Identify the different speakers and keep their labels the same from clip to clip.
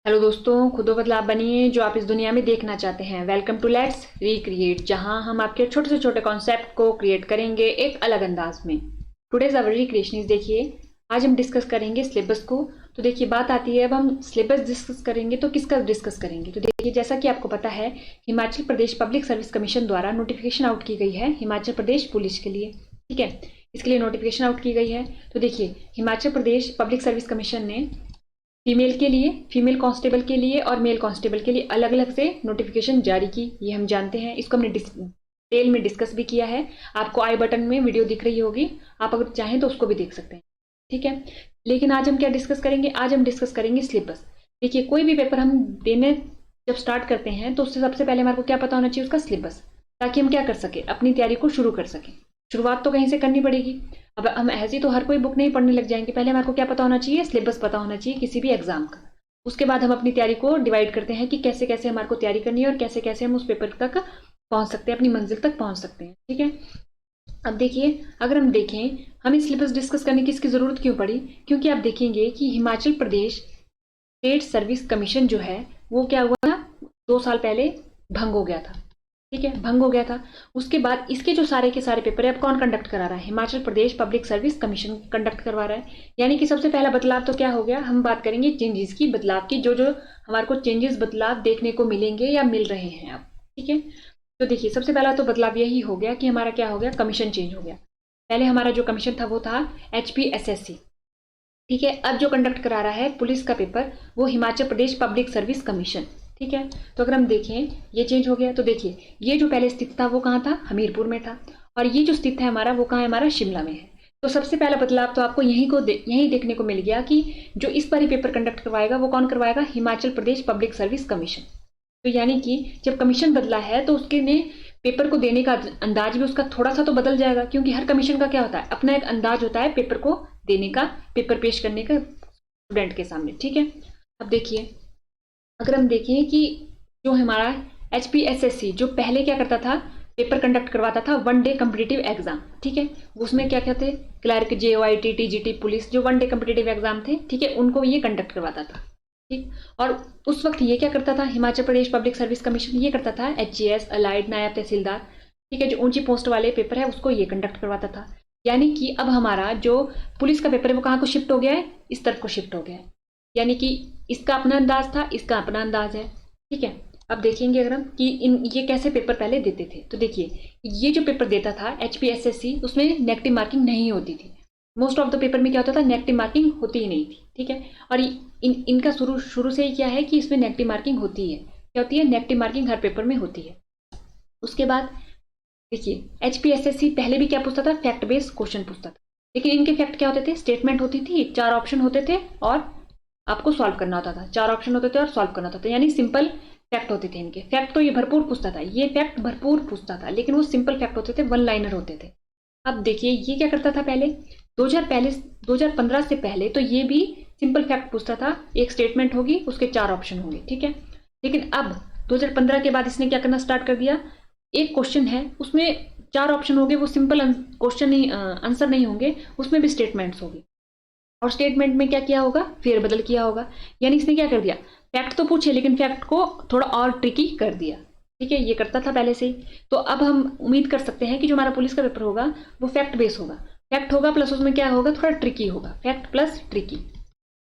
Speaker 1: Hello दोस्तों, खुद बदलाव बनिए जो आप इस दुनिया में देखना चाहते हैं। वेलकम टू लेट्स रिक्रिएट, जहां हम आपके छोटे से छोटे कॉन्सेप्ट को क्रिएट करेंगे एक अलग अंदाज में। टुडेज अवर रिक्रिएशन इज, देखिए आज हम डिस्कस करेंगे सिलेबस को। तो देखिए बात आती है, अब हम सिलेबस डिस्कस करेंगे तो किसका डिस्कस करेंगे। तो देखिए जैसा कि आपको पता है, Himachal Pradesh public service commission द्वारा नोटिफिकेशन आउट की गई है हिमाचल प्रदेश पुलिस के लिए। ठीक है, इसके लिए नोटिफिकेशन आउट की गई है। तो देखिए Himachal Pradesh public service commission ने फीमेल के लिए, फीमेल कांस्टेबल के लिए और मेल कांस्टेबल के लिए अलग अलग से नोटिफिकेशन जारी की, ये हम जानते हैं। इसको हमने डिटेल में डिस्कस भी किया है। आपको आई बटन में वीडियो दिख रही होगी, आप अगर चाहें तो उसको भी देख सकते हैं। ठीक है, लेकिन आज हम क्या डिस्कस करेंगे, आज हम डिस्कस करेंगे सिलेबस। देखिए कोई भी पेपर हम देने जब स्टार्ट करते हैं तो उससे सबसे पहले हमारे को क्या पता होना चाहिए, उसका सिलेबस, ताकि हम क्या कर सके, अपनी तैयारी को शुरू कर सकें। शुरुआत तो कहीं से करनी पड़ेगी। अब हम ऐसे ही तो हर कोई बुक नहीं पढ़ने लग जाएंगे। पहले हमारे को क्या पता होना चाहिए, सिलेबस पता होना चाहिए किसी भी एग्जाम का। उसके बाद हम अपनी तैयारी को डिवाइड करते हैं कि कैसे कैसे हमारे को तैयारी करनी है और कैसे कैसे हम उस पेपर तक पहुंच सकते हैं, अपनी मंजिल तक पहुंच सकते हैं। ठीक है, अब देखिए अगर हम देखें हमें सिलेबस डिस्कस करने की इसकी जरूरत क्यों पड़ी, क्योंकि आप देखेंगे कि Himachal Pradesh state service commission जो है वो क्या हुआ था, 2 साल पहले भंग हो गया था। ठीक है, भंग हो गया था। उसके बाद इसके जो सारे के सारे पेपर है अब कौन कंडक्ट करा रहा है, Himachal Pradesh public service commission conduct करवा रहा है। यानी कि सबसे पहला बदलाव तो क्या हो गया, हम बात करेंगे चेंजेस की, बदलाव की, जो जो हमारे को चेंजेस बदलाव देखने को मिलेंगे या मिल रहे हैं अब। ठीक है, तो देखिए सबसे पहला तो बदलाव यही हो गया कि हमारा क्या हो गया, कमीशन चेंज हो गया। पहले हमारा जो कमीशन था वो था HPSSC। ठीक है, अब जो कंडक्ट करा रहा है पुलिस का पेपर वो Himachal Pradesh public service commission. ठीक है, तो अगर हम देखें ये चेंज हो गया। तो देखिए ये जो पहले स्थित था वो कहाँ था, हमीरपुर में था, और ये जो स्थित है हमारा वो कहाँ है, हमारा शिमला में है। तो सबसे पहला बदलाव तो आपको यहीं देखने को मिल गया कि जो इस बार पेपर कंडक्ट करवाएगा वो कौन करवाएगा, Himachal Pradesh public service commission. तो यानी कि जब कमीशन बदला है तो उसके ने पेपर को देने का अंदाज भी उसका थोड़ा सा तो बदल जाएगा, क्योंकि हर कमीशन का क्या होता है, अपना एक अंदाज होता है पेपर को देने का, पेपर पेश करने का स्टूडेंट के सामने। ठीक है, अब देखिए अगर हम देखें कि जो हमारा HPSSC जो पहले क्या करता था, पेपर कंडक्ट करवाता था 1 डे कम्पिटिटिव एग्जाम। ठीक है, उसमें क्या क्या थे, क्लर्क, JOIT, TGT, पुलिस, जो 1 डे कम्पिटिटिव एग्जाम थे। ठीक है, उनको ये कंडक्ट करवाता था। ठीक, और उस वक्त ये क्या करता था, Himachal Pradesh public service commission ये करता था HGS, अलाइड, नायब तहसीलदार, ठीक है, जो ऊंची पोस्ट वाले पेपर है उसको ये कंडक्ट करवाता था। यानी कि अब हमारा जो पुलिस का पेपर है वो कहाँ को शिफ्ट हो गया है, इस तरफ को शिफ्ट हो गया है। यानी कि इसका अपना अंदाज था, इसका अपना अंदाज है। ठीक है, अब देखेंगे अगर हम कि ये कैसे पेपर पहले देते थे। तो देखिए ये जो पेपर देता था HPSSC उसमें नेगेटिव मार्किंग नहीं होती थी। मोस्ट ऑफ द पेपर में क्या होता था, नेगेटिव मार्किंग होती ही नहीं थी। ठीक है, और इनका शुरू से ही क्या है कि इसमें नेगेटिव मार्किंग होती है। क्या होती है, नेगेटिव मार्किंग हर पेपर में होती है। उसके बाद देखिए HPSSC पहले भी क्या पूछता था, फैक्ट बेस्ड क्वेश्चन पूछता था। लेकिन इनके फैक्ट क्या होते थे, स्टेटमेंट होती थी, 4 ऑप्शन होते थे और आपको सॉल्व करना होता था। 4 ऑप्शन होते थे और सॉल्व करना होता था, यानी सिंपल फैक्ट होते थे इनके। फैक्ट तो ये भरपूर पूछता था, ये फैक्ट भरपूर पूछता था, लेकिन वो सिंपल फैक्ट होते थे, 1 लाइनर होते थे। अब देखिए ये क्या करता था पहले, 2015 से पहले तो ये भी सिंपल फैक्ट पूछता था, एक स्टेटमेंट होगी, उसके 4 ऑप्शन होंगे। ठीक है, लेकिन अब 2015 के बाद इसने क्या करना स्टार्ट कर दिया, एक क्वेश्चन है उसमें 4 ऑप्शन होंगे, वो सिंपल क्वेश्चन नहीं, आंसर नहीं होंगे, उसमें भी स्टेटमेंट्स होगी। और स्टेटमेंट में क्या किया होगा, फेरबदल किया होगा। यानी इसने क्या कर दिया, फैक्ट तो पूछे लेकिन फैक्ट को थोड़ा और ट्रिकी कर दिया। ठीक है, ये करता था पहले से ही। तो अब हम उम्मीद कर सकते हैं कि जो हमारा पुलिस का पेपर होगा वो फैक्ट बेस होगा। फैक्ट होगा प्लस उसमें क्या होगा, थोड़ा ट्रिकी होगा, फैक्ट प्लस ट्रिकी,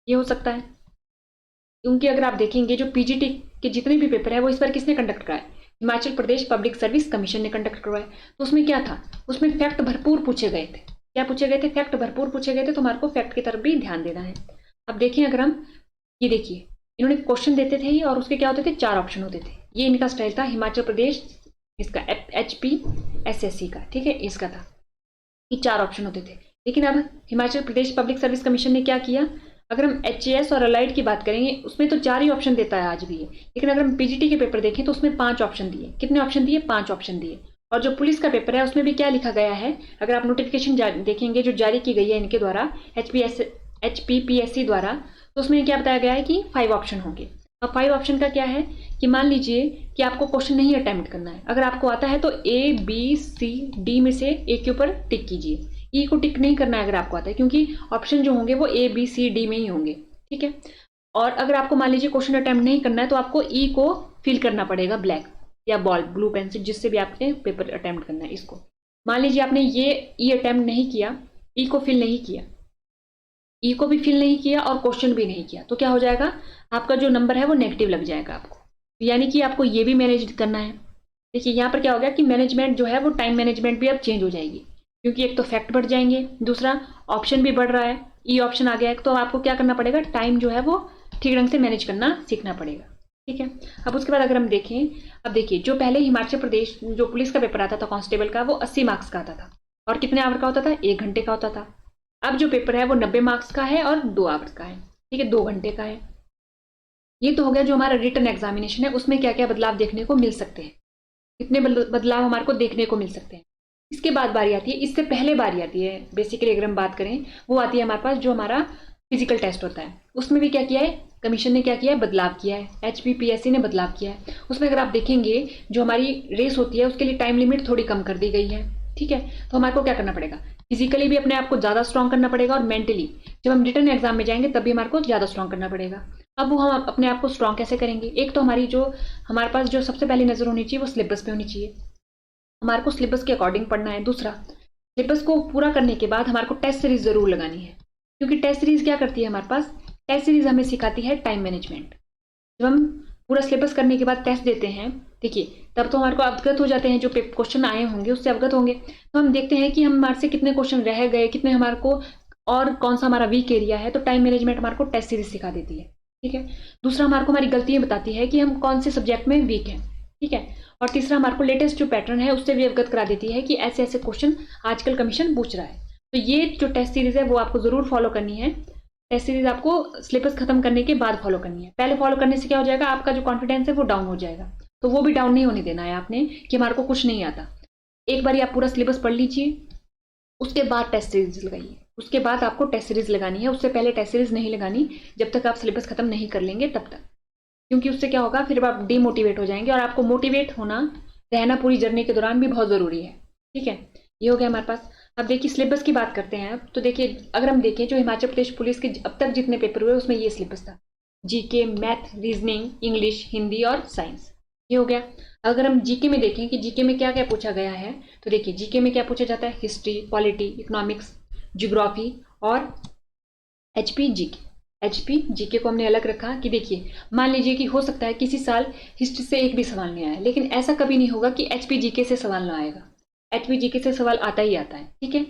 Speaker 1: ये हो सकता है। क्योंकि अगर आप देखेंगे जो PGT के जितने भी पेपर है वो इस बार किसने कंडक्ट कराए, Himachal Pradesh public service commission ने कंडक्ट करवाए। तो उसमें क्या था, उसमें फैक्ट भरपूर पूछे गए थे। क्या पूछे गए थे, फैक्ट भरपूर पूछे गए थे। तो हमारे को फैक्ट की तरफ भी ध्यान देना है। अब देखिए अगर हम ये देखिए, इन्होंने क्वेश्चन देते थे और उसके क्या होते थे, 4 ऑप्शन होते थे। ये इनका स्टाइल था हिमाचल प्रदेश इसका HPSSC का। ठीक है, इसका था कि 4 ऑप्शन होते थे। लेकिन अब Himachal Pradesh public service commission ने क्या किया, अगर हम HAS और अलाइड की बात करेंगे उसमें तो 4 ही ऑप्शन देता है आज भी है। लेकिन अगर हम PGT के पेपर देखें तो उसमें 5 ऑप्शन दिए। कितने ऑप्शन दिए, 5 ऑप्शन दिए। और जो पुलिस का पेपर है उसमें भी क्या लिखा गया है, अगर आप नोटिफिकेशन देखेंगे जो जारी की गई है इनके द्वारा, HPPSC द्वारा, तो उसमें क्या बताया गया है कि 5 ऑप्शन होंगे। अब 5 ऑप्शन का क्या है कि मान लीजिए कि आपको क्वेश्चन नहीं अटेम्प्ट करना है, अगर आपको आता है तो A, B, C, D में से एक के ऊपर टिक कीजिए। ई को टिक नहीं करना है अगर आपको आता है, क्योंकि ऑप्शन जो होंगे वो A, B, C, D में ही होंगे। ठीक है, और अगर आपको मान लीजिए क्वेश्चन अटेम्प्ट नहीं करना है तो आपको ई को फिल करना पड़ेगा ब्लैक या बॉल ब्लू पेन से, जिससे भी आपने पेपर अटेम्प्ट करना है। इसको मान लीजिए आपने ये ई अटेम्प्ट नहीं किया, ई को फिल नहीं किया, ई को भी फिल नहीं किया और क्वेश्चन भी नहीं किया, तो क्या हो जाएगा, आपका जो नंबर है वो नेगेटिव लग जाएगा आपको। यानी कि आपको ये भी मैनेज करना है। देखिए यहाँ पर क्या हो गया कि मैनेजमेंट जो है वो टाइम मैनेजमेंट भी अब चेंज हो जाएगी, क्योंकि एक तो फैक्ट बढ़ जाएंगे, दूसरा ऑप्शन भी बढ़ रहा है, ई ऑप्शन आ गया है, तो आपको क्या करना पड़ेगा, टाइम जो है वो ठीक ढंग से मैनेज करना सीखना पड़ेगा। ठीक है, अब उसके बाद अगर हम देखें, अब देखिए जो पहले हिमाचल प्रदेश जो पुलिस का पेपर आता था कांस्टेबल का, वो 80 मार्क्स का आता था और कितने आवर का होता था, 1 घंटे का होता था। अब जो पेपर है वो 90 मार्क्स का है और 2 आवर्स का है। ठीक है, 2 घंटे का है। ये तो हो गया जो हमारा रिटन एग्जामिनेशन है, उसमें क्या क्या बदलाव देखने को मिल सकते हैं, कितने बदलाव हमारे को देखने को मिल सकते हैं। इसके बाद बारी आती है, इससे पहले बारी आती है बेसिकली अगर हम बात करें, वो आती है हमारे पास जो हमारा फिजिकल टेस्ट होता है। उसमें भी क्या किया है, कमीशन ने क्या किया है, बदलाव किया है, HPPSC ने बदलाव किया है। उसमें अगर आप देखेंगे जो हमारी रेस होती है उसके लिए टाइम लिमिट थोड़ी कम कर दी गई है। ठीक है, तो हमारे को क्या करना पड़ेगा, फिजिकली भी अपने आप को ज़्यादा स्ट्रॉन्ग करना पड़ेगा और मेंटली जब हम रिटर्न एग्जाम में जाएंगे तब भी हमारे को ज़्यादा स्ट्रॉन्ग करना पड़ेगा। अब वो हम अपने आप को स्ट्रॉन्ग कैसे करेंगे, एक तो हमारी जो हमारे पास जो सबसे पहली नज़र होनी चाहिए वो सिलेबस पे होनी चाहिए, हमारे को सिलेबस के अकॉर्डिंग पढ़ना है। दूसरा, सिलेबस को पूरा करने के बाद हमारे को टेस्ट सीरीज जरूर लगानी है, क्योंकि टेस्ट सीरीज क्या करती है, हमारे पास टेस्ट सीरीज हमें सिखाती है टाइम मैनेजमेंट। जब हम पूरा सिलेबस करने के बाद टेस्ट देते हैं, देखिए तब तो हमारे को अवगत हो जाते हैं, जो क्वेश्चन आए होंगे उससे अवगत होंगे, तो हम देखते हैं कि हमारे से कितने क्वेश्चन रह गए, कितने हमारे को और कौन सा हमारा वीक एरिया है, तो टाइम मैनेजमेंट हमारे को टेस्ट सीरीज सिखा देती है। ठीक है, दूसरा हमारे को हमारी गलतियां बताती है कि हम कौन से सब्जेक्ट में वीक हैं। ठीक है, और तीसरा हमारे को लेटेस्ट जो पैटर्न है उससे भी अवगत करा देती है कि ऐसे ऐसे क्वेश्चन आजकल कमीशन पूछ रहा है। तो ये जो टेस्ट सीरीज है वो आपको जरूर फॉलो करनी है। टेस्ट सीरीज आपको सिलेबस खत्म करने के बाद फॉलो करनी है। पहले फॉलो करने से क्या हो जाएगा, आपका जो कॉन्फिडेंस है वो डाउन हो जाएगा, तो वो भी डाउन नहीं होने देना है आपने कि हमारे को कुछ नहीं आता। एक बार आप पूरा सिलेबस पढ़ लीजिए, उसके बाद टेस्ट सीरीज लगाइए, उसके बाद आपको टेस्ट सीरीज लगानी है, उससे पहले टेस्ट सीरीज नहीं लगानी जब तक आप सिलेबस खत्म नहीं कर लेंगे तब तक, क्योंकि उससे क्या होगा, फिर आप डीमोटिवेट हो जाएंगे और आपको मोटिवेट होना रहना पूरी जर्नी के दौरान भी बहुत ज़रूरी है। ठीक है, ये हो गया हमारे पास। अब देखिए सिलेबस की बात करते हैं। तो देखिए अगर हम देखें जो हिमाचल प्रदेश पुलिस के अब तक जितने पेपर हुए उसमें ये सिलेबस था, GK, math, reasoning, English, Hindi और साइंस, ये हो गया। अगर हम जीके में देखें कि जीके में क्या क्या पूछा गया है, तो देखिए जीके में क्या पूछा जाता है, हिस्ट्री, पॉलिटी, इकोनॉमिक्स, ज्योग्राफी और एचपी जीके। एचपी जीके को हमने अलग रखा कि देखिए मान लीजिए कि हो सकता है किसी साल हिस्ट्री से एक भी सवाल नहीं आया, लेकिन ऐसा कभी नहीं होगा कि एचपी जीके से सवाल ना आएगा, एचपी जीके से सवाल आता ही आता है। ठीक है,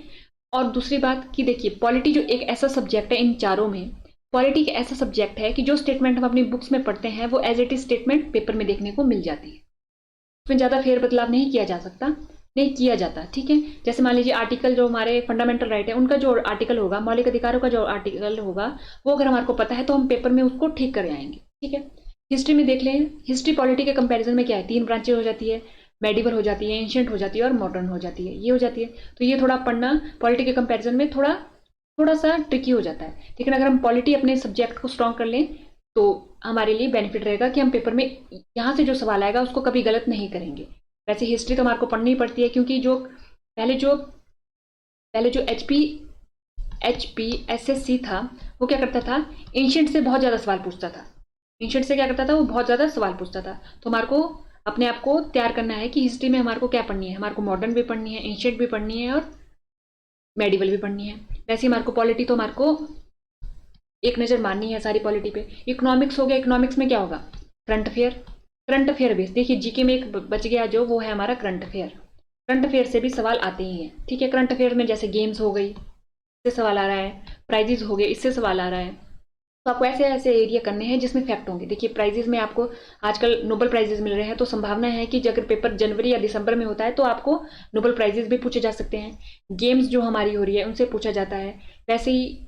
Speaker 1: और दूसरी बात कि देखिए पॉलिटी जो एक ऐसा सब्जेक्ट है, इन चारों में पॉलिटी एक ऐसा सब्जेक्ट है कि जो स्टेटमेंट हम अपनी बुक्स में पढ़ते हैं वो as it is statement paper में देखने को मिल जाती है, उसमें ज़्यादा फेर बदलाव नहीं किया जा सकता, नहीं किया जाता। ठीक है, जैसे मान लीजिए आर्टिकल जो हमारे फंडामेंटल राइट है उनका जो आर्टिकल होगा, मौलिक अधिकारों का जो आर्टिकल होगा, वो अगर हमारे को पता है तो हम पेपर में उसको ठीक कर आएंगे। ठीक है, हिस्ट्री में देख लें, हिस्ट्री पॉलिटी के कंपैरिजन में क्या है, 3 ब्रांचेज हो जाती है, मेडिवल हो जाती है, एंशिएंट हो जाती है और मॉडर्न हो जाती है, ये हो जाती है। तो ये थोड़ा पढ़ना पॉलिटी के कंपैरिजन में थोड़ा सा ट्रिकी हो जाता है, लेकिन अगर हम पॉलिटी अपने सब्जेक्ट को स्ट्रॉन्ग कर लें तो हमारे लिए बेनिफिट रहेगा कि हम पेपर में यहाँ से जो सवाल आएगा उसको कभी गलत नहीं करेंगे। वैसे हिस्ट्री तो हमारे को पढ़नी पड़ती है, क्योंकि जो पहले जो HPSSC था वो क्या करता था, एंशिएंट से बहुत ज़्यादा सवाल पूछता था, एंशिएंट से क्या करता था, वो बहुत ज़्यादा सवाल पूछता था। तो हमारे को अपने आप को तैयार करना है कि हिस्ट्री में हमारे को क्या पढ़नी है, हमारे को मॉडर्न भी पढ़नी है, एंशिएंट भी पढ़नी है और मेडिवल भी पढ़नी है। वैसे हमारे को पॉलिटी तो हमारे को एक नज़र मारनी है सारी पॉलिटी पे। इकोनॉमिक्स हो गया, इकोनॉमिक्स में क्या होगा, करंट अफेयर बेस। देखिए जीके में एक बच गया जो, वो है हमारा करंट अफेयर से भी सवाल आते ही हैं। ठीक है, करंट अफेयर में जैसे गेम्स हो गई, इससे सवाल आ रहा है, प्राइजेज हो गए, इससे सवाल आ रहा है। तो आपको ऐसे ऐसे एरिया करने हैं जिसमें फैक्ट होंगे। देखिए प्राइजेज में आपको आजकल नोबल प्राइजेज मिल रहे हैं, तो संभावना है कि अगर पेपर जनवरी या दिसंबर में होता है तो आपको नोबल प्राइजेज भी पूछे जा सकते हैं। गेम्स जो हमारी हो रही है उनसे पूछा जाता है। वैसे ही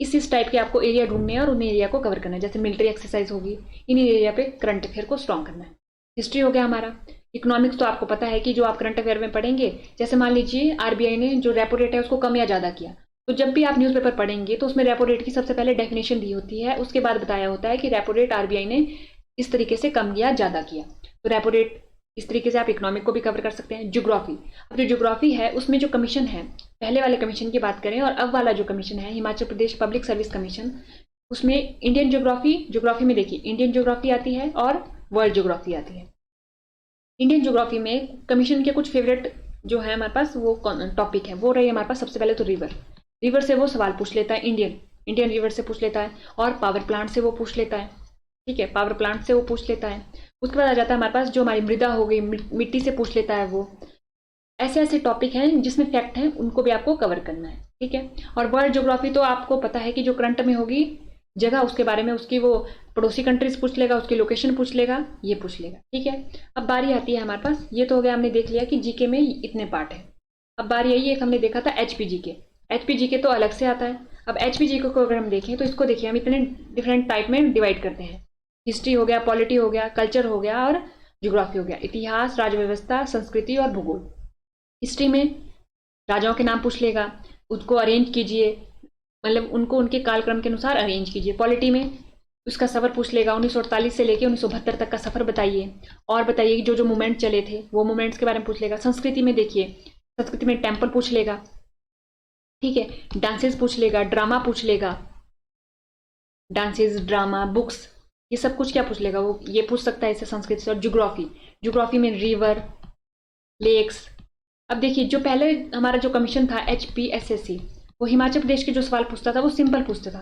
Speaker 1: इस टाइप के आपको एरिया ढूंढने हैं और उन एरिया को कवर करना है, जैसे मिलिट्री एक्सरसाइज होगी, इन एरिया पे करंट अफेयर को स्ट्रॉन्ग करना है। हिस्ट्री हो गया हमारा। इकोनॉमिक्स तो आपको पता है कि जो आप करंट अफेयर में पढ़ेंगे, जैसे मान लीजिए आरबीआई ने जो रेपो रेट है उसको कम या ज़्यादा किया, तो जब भी आप न्यूज़पेपर पढ़ेंगे तो उसमें रेपो रेट की सबसे पहले डेफिनेशन दी होती है, उसके बाद बताया होता है कि रेपो रेट आरबीआई ने इस तरीके से कम या ज़्यादा किया। तो रेपो रेट इस तरीके से आप इकोनॉमिक को भी कवर कर सकते हैं। ज्योग्राफी, अब जो ज्योग्राफी है उसमें जो कमीशन है, पहले वाले कमीशन की बात करें और अब वाला जो कमीशन है Himachal Pradesh public service commission, उसमें इंडियन ज्योग्राफी, ज्योग्राफी में देखिए इंडियन ज्योग्राफी आती है और वर्ल्ड ज्योग्राफी आती है। इंडियन ज्योग्राफी में कमीशन के कुछ फेवरेट जो है हमारे पास वो टॉपिक है, वो रही हमारे पास सबसे पहले तो रिवर। रिवर से वो सवाल पूछ लेता है, इंडियन इंडियन रिवर से पूछ लेता है, और पावर प्लांट से वो पूछ लेता है, ठीक है, पावर प्लांट से वो पूछ लेता है। उसके बाद आ जाता है हमारे पास जो हमारी मृदा हो गई, मिट्टी से पूछ लेता है वो। ऐसे ऐसे टॉपिक हैं जिसमें फैक्ट हैं, उनको भी आपको कवर करना है, ठीक है। और वर्ल्ड ज्योग्राफी तो आपको पता है कि जो करंट में होगी जगह, उसके बारे में उसकी वो पड़ोसी कंट्रीज पूछ लेगा, उसकी लोकेशन पूछ लेगा, ये पूछ लेगा, ठीक है। अब बारी आती है हमारे पास, ये तो हो गया, हमने देख लिया कि जीके में इतने पार्ट है। अब बारी आई, एक हमने देखा था एचपीजी के। एचपीजी के तो अलग से आता है। अब एचपीजी को अगर हम देखें तो इसको देखिए हम इतने डिफरेंट टाइप में डिवाइड करते हैं। हिस्ट्री हो गया, पॉलिटी हो गया, कल्चर हो गया और ज्योग्राफी हो गया, इतिहास, राज्य व्यवस्था, संस्कृति और भूगोल। हिस्ट्री में राजाओं के नाम पूछ लेगा, उसको अरेंज कीजिए, मतलब उनको उनके कालक्रम के अनुसार अरेंज कीजिए। पॉलिटी में उसका सफर पूछ लेगा, 1948 से लेकर 1972 तक का सफर बताइए, और बताइए कि जो जो मूवमेंट चले थे वो मूवमेंट्स के बारे में पूछ लेगा। संस्कृति में देखिए, संस्कृति में टेम्पल पूछ लेगा, ठीक है, डांसेस पूछ लेगा, ड्रामा पूछ लेगा, डांसेस, ड्रामा, बुक्स, ये सब कुछ क्या पूछ लेगा वो, ये पूछ सकता है इससे संस्कृत से। और ज्योग्राफी, ज्योग्राफी में रिवर, लेक्स। अब देखिए जो पहले हमारा जो कमीशन था HPSSC, वो हिमाचल प्रदेश के जो सवाल पूछता था वो सिंपल पूछता था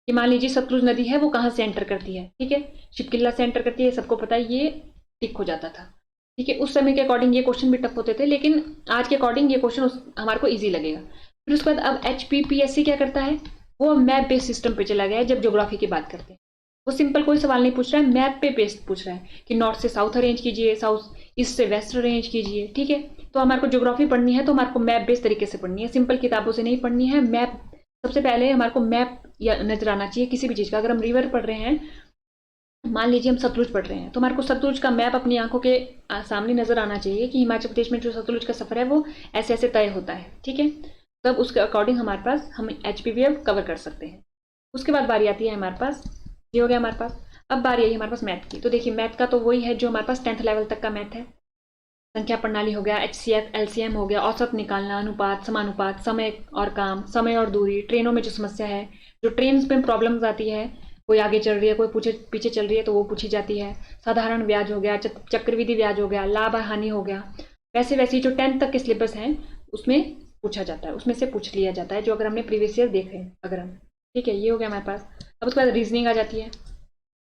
Speaker 1: कि मान लीजिए सतलुज नदी है, वो कहाँ से एंटर करती है, ठीक है, शिपकिल्ला से एंटर करती है, सबको पता है, ये टिक हो जाता था, ठीक है। उस समय के अकॉर्डिंग ये क्वेश्चन भी टफ होते थे, लेकिन आज के अकॉर्डिंग ये क्वेश्चन हमारे को ईजी लगेगा। फिर उसके बाद अब HPPSC क्या करता है, वो मैप बेस्ड सिस्टम पे चला गया है। जब ज्योग्राफी की बात करते हैं, वो सिंपल कोई सवाल नहीं पूछ रहा है, मैप पे बेस्ड पूछ रहा है कि नॉर्थ से साउथ अरेंज कीजिए, साउथ ईस्ट से वेस्ट अरेंज कीजिए, ठीक है। तो हमारे को ज्योग्राफी पढ़नी है तो हमारे को मैप बेस्ड तरीके से पढ़नी है, सिंपल किताबों से नहीं पढ़नी है। मैप सबसे पहले हमारे को मैप नजर आना चाहिए किसी भी चीज का। अगर हम रिवर पढ़ रहे हैं, मान लीजिए हम सतलुज पढ़ रहे हैं, तो हमारे को सतलुज का मैप अपनी आंखों के सामने नजर आना चाहिए कि हिमाचल प्रदेश में जो सतलुज का सफर है वो ऐसे ऐसे तय होता है, ठीक है। तब उसके अकॉर्डिंग हमारे पास हम HPPF कवर कर सकते हैं। उसके बाद बारी आती है हमारे पास, ये हो गया हमारे पास। अब बारी आई हमारे पास मैथ की। तो देखिए मैथ का तो वही है जो हमारे पास 10th लेवल तक का मैथ है। संख्या प्रणाली हो गया, HCF, LCM हो गया, औसत निकालना, अनुपात, समानुपात, समय और काम, समय और दूरी, ट्रेनों में जो समस्या है, जो ट्रेन में प्रॉब्लम्स आती है, कोई आगे चल रही है, कोई पीछे चल रही है, तो वो पूछी जाती है। साधारण ब्याज हो गया, चक्रवृद्धि ब्याज हो गया, लाभ और हानि हो गया, वैसे वैसे जो 10th तक के सिलेबस हैं उसमें पूछा जाता है, उसमें से पूछ लिया जाता है जो अगर हमने प्रीवियस ईयर देखे अगर हम, ठीक है। ये हो गया हमारे पास। अब उसके बाद रीजनिंग आ जाती है।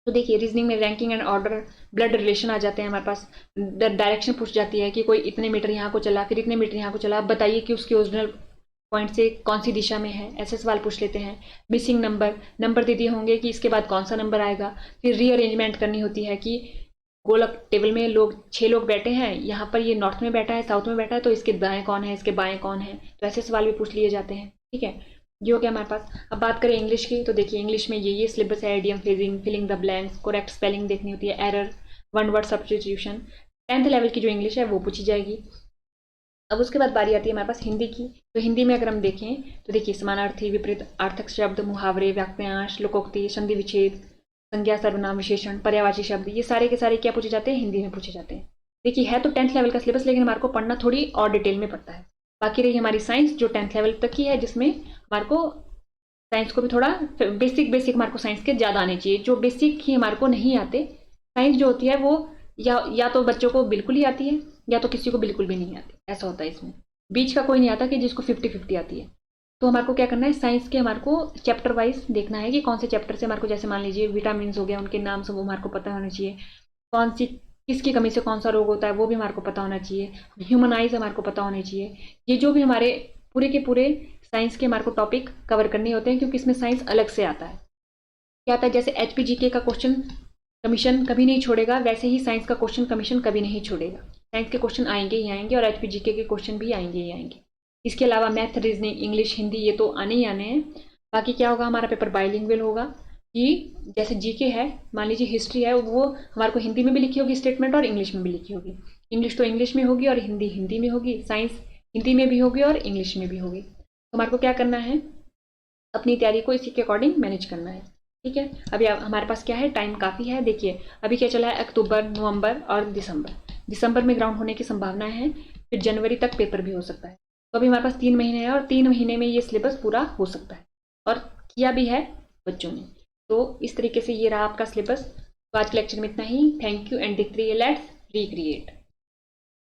Speaker 1: तो देखिए रीजनिंग में ranking and order, blood relation आ जाते हैं हमारे पास। डायरेक्शन पूछ जाती है कि कोई इतने मीटर यहाँ को चला, फिर इतने मीटर यहाँ को चला, अब बताइए कि उसकी ओरिजिनल पॉइंट से कौन सी दिशा में है, ऐसे सवाल पूछ लेते हैं। मिसिंग नंबर, नंबर दे दिए होंगे कि इसके बाद कौन सा नंबर आएगा। फिर रीअरेंजमेंट करनी होती है कि गोलक टेबल में लोग 6 लोग बैठे हैं, यहाँ पर ये नॉर्थ में बैठा है, साउथ में बैठा है, तो इसके दाएं कौन है, इसके बाएं कौन है, तो ऐसे सवाल भी पूछ लिए जाते हैं, ठीक है। ये हो गया हमारे पास। अब बात करें इंग्लिश की, तो देखिए इंग्लिश में ये सिलेबस है, idiom, phrasing, filling the blanks, correct spelling देखनी होती है, error, one word substitution, 10th level की जो इंग्लिश है वो पूछी जाएगी। अब उसके बाद बारी आती है हमारे पास हिंदी की। तो हिंदी में अगर हम देखें तो देखिए समानार्थी, विपरीत अर्थक शब्द, मुहावरे, वाक्यांश, लोकोक्ति, संधि विच्छेद, संज्ञा, सर्वनाम, विशेषण, पर्यायवाची शब्द, ये सारे के सारे क्या पूछे जाते हैं, हिंदी में पूछे जाते हैं। देखिए है तो 10th लेवल का सिलेबस, लेकिन हमारे को पढ़ना थोड़ी और डिटेल में पड़ता है। बाकी रही हमारी साइंस जो 10th लेवल तक की है, जिसमें हमारे को साइंस को भी थोड़ा बेसिक हमारे को साइंस के ज़्यादा आने चाहिए। जो बेसिक ही हमारे को नहीं आते, साइंस जो होती है वो या तो बच्चों को बिल्कुल ही आती है या तो किसी को बिल्कुल भी नहीं आती, ऐसा होता है। इसमें बीच का कोई नहीं आता कि जिसको 50-50 आती है। तो हमारे को क्या करना है, साइंस के हमारे को चैप्टर वाइज देखना है कि कौन से चैप्टर से हमारे को, जैसे मान लीजिए विटामिन हो गया, उनके नाम सब हमारे को पता होना चाहिए। कौन सी किसकी कमी से कौन सा रोग होता है वो भी हमारे को पता होना चाहिए। ह्यूमन आइज हमारे को पता होने चाहिए। ये जो भी हमारे पूरे के पूरे साइंस के हमारे को टॉपिक कवर करने होते हैं, क्योंकि इसमें साइंस अलग से आता है। क्या आता है, जैसे HPGK का क्वेश्चन कमीशन कभी नहीं छोड़ेगा, वैसे ही साइंस का क्वेश्चन कमीशन कभी नहीं छोड़ेगा। साइंस के क्वेश्चन आएंगे ही आएंगे और HPGK के क्वेश्चन भी आएंगे ही आएंगे। इसके अलावा मैथ, रीजनिंग, इंग्लिश, हिंदी, ये तो आने ही आने हैं। बाकी क्या होगा, हमारा पेपर बाइलिंगुअल होगा कि जैसे GK है, मान लीजिए हिस्ट्री है, वो हमारे को हिंदी में भी लिखी होगी स्टेटमेंट और इंग्लिश में भी लिखी होगी। इंग्लिश तो इंग्लिश में होगी और हिंदी हिंदी में होगी। साइंस हिंदी में भी होगी और इंग्लिश में भी होगी। तो हमारे को क्या करना है, अपनी तैयारी को इसी के अकॉर्डिंग मैनेज करना है, ठीक है। अभी हमारे पास क्या है, टाइम काफ़ी है। देखिए अभी क्या चला है, अक्टूबर, नवंबर और दिसंबर में ग्राउंड होने की संभावना है। फिर जनवरी तक पेपर भी हो सकता है। तो अभी हमारे पास 3 महीने हैं और 3 महीने में ये सिलेबस पूरा हो सकता है और किया भी है बच्चों ने। तो इस तरीके से ये रहा आपका सिलेबस। तो आज के लेक्चर में इतना ही। थैंक यू एंड देखते रहिए लेट्स रिक्रिएट।